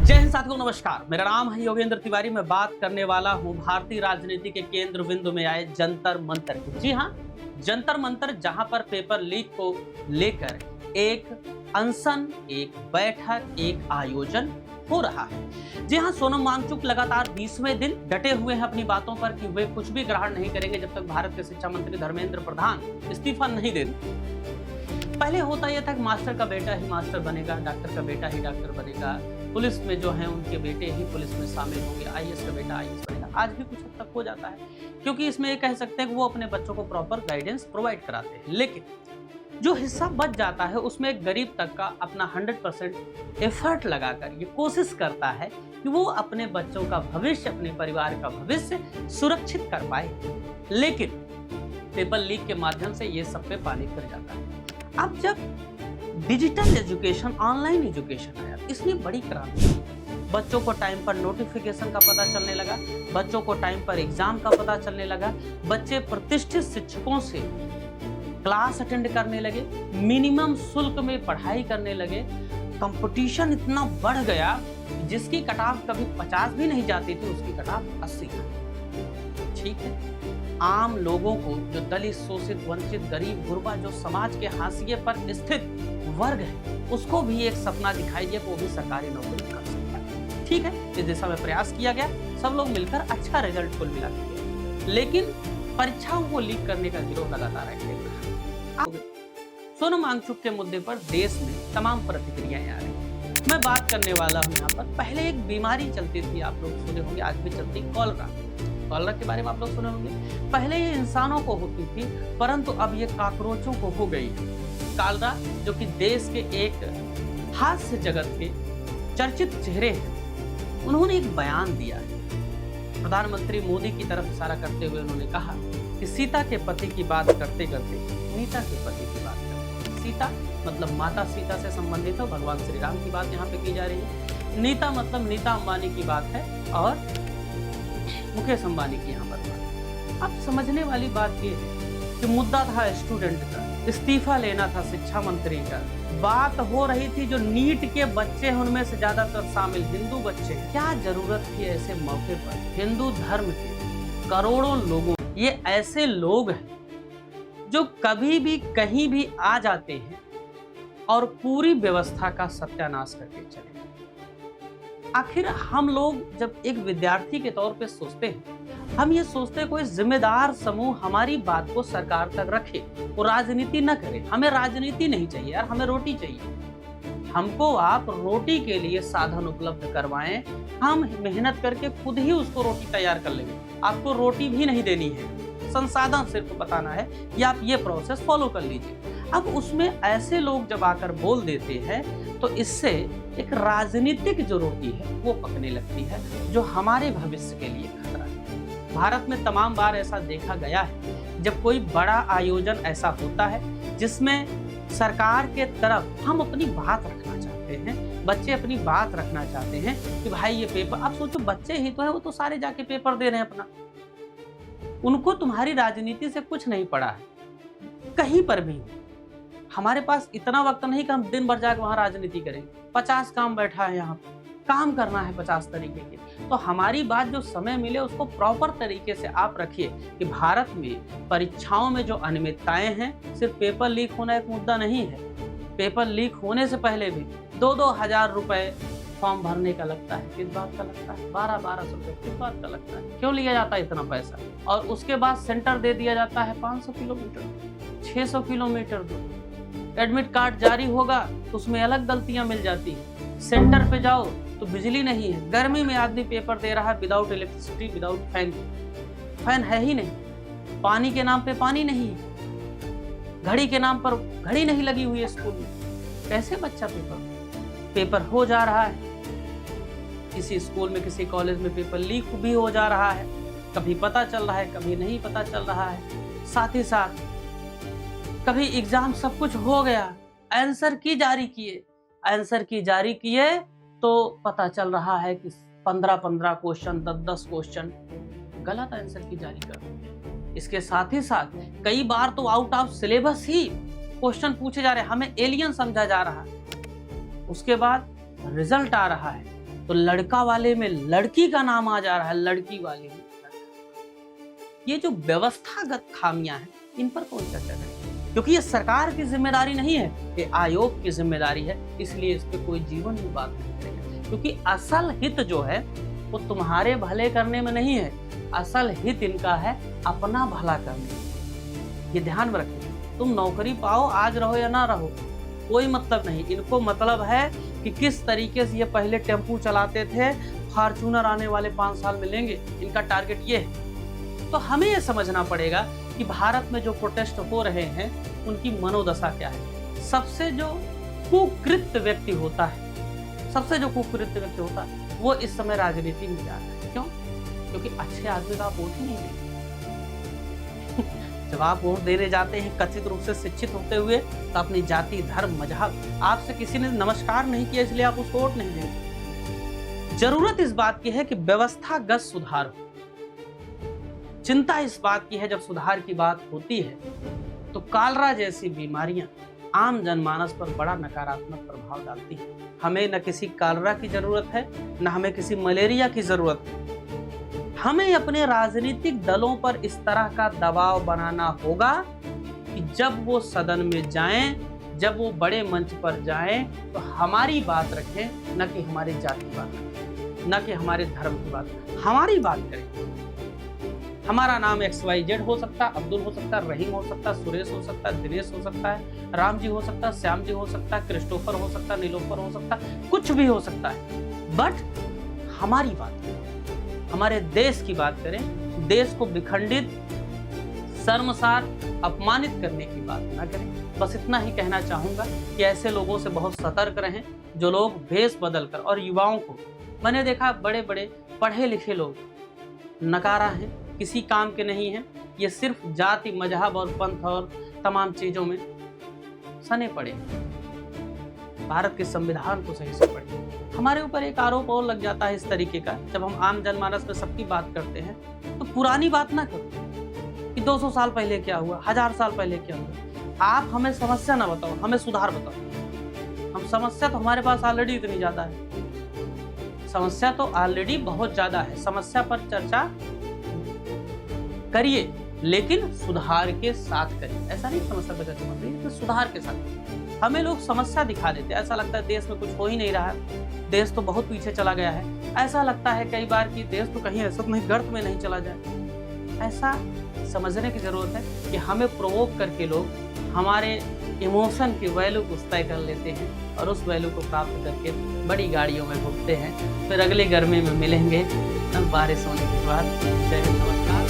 जय हिंद साथियों, नमस्कार। मेरा नाम है योगेंद्र तिवारी। मैं बात करने वाला हूं भारतीय राजनीति के केंद्र बिंदु में आए जंतर मंतर की। जी हां, जंतर मंतर, जहां पर पेपर लीक को लेकर एक अनशन, एक बैठक, एक आयोजन हो रहा है। जी हां, सोनम वांगचुक लगातार 20वें दिन डटे हुए हैं अपनी बातों पर कि वे कुछ भी ग्रहण नहीं करेंगे जब तक भारत के शिक्षा मंत्री धर्मेंद्र प्रधान इस्तीफा नहीं देते। पहले होता यह था कि मास्टर का बेटा ही मास्टर बनेगा, डॉक्टर का बेटा ही डॉक्टर बनेगा, पुलिस में जो है उनके बेटे ही पुलिस में शामिल होंगे, आईएएस का बेटा आईएएस बनेगा। आज भी कुछ हद तक हो जाता है, क्योंकि इसमें ये कह सकते हैं कि वो अपने बच्चों को प्रॉपर गाइडेंस प्रोवाइड कराते हैं। लेकिन जो हिस्सा बच जाता है उसमें एक गरीब तक का अपना 100% एफर्ट लगाकर ये कोशिश करता है कि वो अपने बच्चों का भविष्य, अपने परिवार का भविष्य सुरक्षित कर पाए। लेकिन पेपर लीक के माध्यम से ये सब पे पानी फिर जाता है। अब जब डिजिटल एजुकेशन, ऑनलाइन एजुकेशन आया, इसने बड़ी क्रांति। बच्चों को टाइम पर नोटिफिकेशन का पता चलने लगा, बच्चों को टाइम पर एग्जाम का पता चलने लगा, बच्चे प्रतिष्ठित शिक्षकों से क्लास अटेंड करने लगे, मिनिमम शुल्क में पढ़ाई करने लगे। कंपटीशन इतना बढ़ गया, जिसकी कटाफ कभी 50 भी नहीं जाती थी, उसकी कटाफ 80। ठीक है, आम लोगों को, जो दलित, शोषित, वंचित, गरीब, गुरबा, जो समाज के हाशिए पर स्थित वर्ग है, उसको भी एक सपना दिखाई दिया कि वो भी सरकारी नौकरी कर सकता है। ठीक है, इस दिशा में प्रयास किया गया, सब लोग मिलकर अच्छा रिजल्ट कुल मिला के। लेकिन परीक्षाओं को लीक करने का गिरोह लगातार एक्टिव रहा। अब सोनम वांगचुक के मुद्दे पर देश में तमाम प्रतिक्रियाएं आ रही हैं। मैं बात करने वाला हूँ यहाँ पर, पहले एक बीमारी चलती थी, आप लोग सुने होंगे, आज भी चलती, कॉलरा के बारे में आप लोग सुने होंगे। पहले ये इंसानों को होती थी, परंतु अब ये काकरोचों को हो गई है। कॉलरा, जो कि देश के एक हास्य जगत के चर्चित चेहरे हैं, उन्होंने एक बयान दिया है। प्रधानमंत्री मोदी की तरफ इशारा करते हुए उन्होंने कहा कि सीता के पति की बात करते करते नीता के पति की बात करते। सीता मतलब माता सीता से संबंधित है, भगवान श्री राम की बात यहाँ पे की जा रही है। नीता मतलब नीता अंबानी की बात है और मुकेश अंबानी की यहाँ पर। अब समझने वाली बात ये है कि मुद्दा था स्टूडेंट का, इस्तीफा लेना था शिक्षा मंत्री का, बात हो रही थी जो नीट के बच्चे हैं उनमें से ज्यादातर शामिल हिंदू बच्चे। क्या जरूरत थी ऐसे मौके पर हिंदू धर्म के करोड़ों लोगों, ये ऐसे लोग हैं जो कभी भी कहीं भी आ जाते हैं और पूरी व्यवस्था का सत्यानाश करके चले। आखिर हम लोग जब एक विद्यार्थी के तौर पे सोचते हैं, हम ये सोचते हैं कोई जिम्मेदार समूह हमारी बात को सरकार तक रखे, वो राजनीति न करे। हमें राजनीति नहीं चाहिए यार, हमें रोटी चाहिए। हमको आप रोटी के लिए साधन उपलब्ध करवाएं, हम मेहनत करके खुद ही उसको रोटी तैयार कर लेंगे। आपको रोटी भी नहीं देनी है, संसाधन सिर्फ बताना है कि आप ये प्रोसेस फॉलो कर लीजिए। अब उसमें ऐसे लोग जब आकर बोल देते हैं तो इससे एक राजनीतिक जो रोटी है वो पकने लगती है, जो हमारे भविष्य के लिए खतरा है। भारत में तमाम बार ऐसा देखा गया है, जब कोई बड़ा आयोजन ऐसा होता है जिसमें सरकार के तरफ हम अपनी बात रखना चाहते हैं, बच्चे अपनी बात रखना चाहते हैं कि भाई ये पेपर, आप सोचो बच्चे ही तो है, वो तो सारे जाके पेपर दे रहे हैं अपना, उनको तुम्हारी राजनीति से कुछ नहीं पड़ा है कहीं पर भी। हमारे पास इतना वक्त नहीं कि हम दिन भर जाकर वहां राजनीति करें। 50 काम बैठा है, यहाँ काम करना है 50 तरीके के। तो हमारी बात जो समय मिले उसको प्रॉपर तरीके से आप रखिए कि भारत में परीक्षाओं में जो अनियमितताएं हैं, सिर्फ पेपर लीक होना एक मुद्दा नहीं है। पेपर लीक होने से पहले भी 2-2 हजार रुपए फॉर्म भरने का लगता है। किस बात का लगता है? 12-12 सौ रुपये किस बात का लगता है? क्यों लिया जाता है इतना पैसा? और उसके बाद सेंटर दे दिया जाता है 500 किलोमीटर, 600 किलोमीटर दूर। एडमिट कार्ड जारी होगा तो उसमें अलग गलतियां मिल जाती हैं। सेंटर पे जाओ तो बिजली नहीं है, गर्मी में आदमी पेपर दे रहा है without electricity, without fan. Fan है ही नहीं, पानी के नाम पे पानी नहीं है, घड़ी के नाम पर घड़ी नहीं लगी हुई है स्कूल में। कैसे बच्चा पेपर हो जा रहा है। किसी स्कूल में, किसी कॉलेज में पेपर लीक भी हो जा रहा है, कभी पता चल रहा है, कभी नहीं पता चल रहा है। साथ ही साथ कभी एग्जाम सब कुछ हो गया, आंसर की जारी किए तो पता चल रहा है कि 15-15 क्वेश्चन, 10-10 क्वेश्चन गलत आंसर की जारी कर दिए। इसके साथ ही साथ कई बार तो out of syllabus he question पूछे जा रहे हैं, हमें एलियन समझा जा रहा है। उसके बाद रिजल्ट आ रहा है, तो लड़का वाले में लड़की का नाम आ जा रहा है, लड़की वाले में। ये जो व्यवस्थागत खामियां हैं, इन पर कौन चर्चा करेगा? क्योंकि ये सरकार की जिम्मेदारी नहीं है, ये आयोग की जिम्मेदारी है, इसलिए इस पे कोई जीवन में बात नहीं करेगा। क्योंकि असल हित जो है वो तुम्हारे भले करने में नहीं है, असल हित इनका है अपना भला करने में। ये ध्यान में रखिए। तुम नौकरी पाओ, आज रहो या ना रहो, कोई मतलब नहीं। इनको मतलब है कि किस तरीके से ये पहले टेम्पू चलाते थे, फॉर्च्यूनर आने वाले 5 साल में लेंगे, इनका टारगेट ये है। तो हमें ये समझना पड़ेगा कि भारत में जो प्रोटेस्ट हो रहे हैं उनकी मनोदशा क्या है। सबसे जो कुकृत्य व्यक्ति होता है, वो इस समय राजनीति में जा रहा है। क्यों? क्योंकि अच्छे आदमी का आप वोट ही नहीं देंगे। जब आप वोट देने जाते हैं कथित रूप से शिक्षित होते हुए, तो अपनी जाति, धर्म, मजहब, आपसे किसी ने नमस्कार नहीं किया इसलिए आप उसको वोट नहीं देंगे। जरूरत इस बात की है कि व्यवस्थागत सुधार हो। चिंता इस बात की है जब सुधार की बात होती है तो कालरा जैसी बीमारियां आम जनमानस पर बड़ा नकारात्मक प्रभाव डालती है। हमें न किसी कालरा की जरूरत है, न हमें किसी मलेरिया की जरूरत है। हमें अपने राजनीतिक दलों पर इस तरह का दबाव बनाना होगा कि जब वो सदन में जाएं, जब वो बड़े मंच पर जाएं, तो हमारी बात रखें, न कि हमारी जाति की बात रखें, न कि हमारे धर्म की बात, हमारी बात करें। हमारा नाम XYZ हो सकता है, अब्दुल हो सकता है, रहीम हो सकता है, सुरेश हो सकता है, दिनेश हो सकता है, राम जी हो सकता है, श्याम जी हो सकता है, क्रिस्टोफर हो सकता है, नीलोफर हो सकता है, कुछ भी हो सकता है। बट हमारी बात करें, हमारे देश की बात करें, देश को विखंडित, शर्मसार, अपमानित करने की बात ना करें। बस इतना ही कहना चाहूंगा कि ऐसे लोगों से बहुत सतर्क रहें जो लोग भेष बदल कर, और युवाओं को मैंने देखा बड़े बड़े पढ़े लिखे लोग नकारा हैं, किसी काम के नहीं हैं, ये सिर्फ जाति, मजहब और पंथ और तमाम चीजों में सने पड़े। भारत के संविधान को सही से पढ़े। हमारे ऊपर एक आरोप और लग जाता है इस तरीके का, जब हम आम जनमानस में सबकी बात करते हैं तो पुरानी बात ना करो कि 200 साल पहले क्या हुआ, 1000 साल पहले क्या हुआ। आप हमें समस्या ना बताओ, हमें सुधार बताओ। हम समस्या तो हमारे पास ऑलरेडी इतनी ज्यादा है, समस्या तो ऑलरेडी बहुत ज्यादा है। समस्या पर चर्चा करिए, लेकिन सुधार के साथ करिए। ऐसा नहीं समस्या पर चर्चा मत करिए, सुधार के साथ। हमें लोग समस्या दिखा देते हैं, ऐसा लगता है देश में कुछ हो ही नहीं रहा है, देश तो बहुत पीछे चला गया है। ऐसा लगता है कई बार कि देश तो कहीं ऐसा नहीं गर्त में नहीं चला जाए। ऐसा समझने की जरूरत है कि हमें प्रोवोक करके लोग हमारे इमोशन की वैल्यू को तय कर लेते हैं और उस वैल्यू को प्राप्त करके बड़ी गाड़ियों में घूमते हैं। फिर अगली गर्मी में मिलेंगे बारिश होने के बाद। जय हिंद, नमस्कार।